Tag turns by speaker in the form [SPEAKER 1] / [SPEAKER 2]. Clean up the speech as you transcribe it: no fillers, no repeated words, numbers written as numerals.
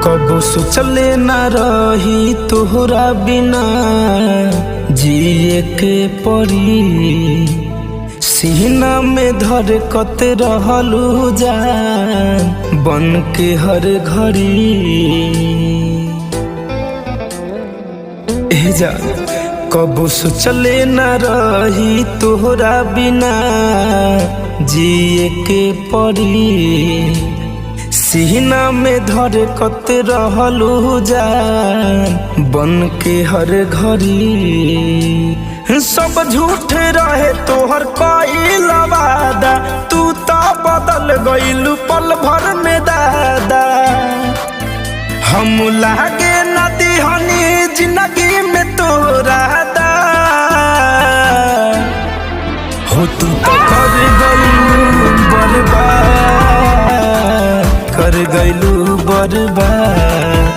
[SPEAKER 1] कबो सोचले न रही तोहरा बिना जिए के पड़ी। सीना में धर कत रहलू जान बन के हर घड़ी। ए जान कबो सोचले न रही तोहरा बिना जिए के पड़ी। सीना में धर कत रहलू जान बन के हर घड़ी। सब झूठ रहे तोहर कईल वादा, तू तो बदल गइलू पल भर में दादा। हम लागे नदी हनी जिंदगी में तोरा दा हो। तू तो कर गइलू बर्बाद, कर गइलू बर्बाद।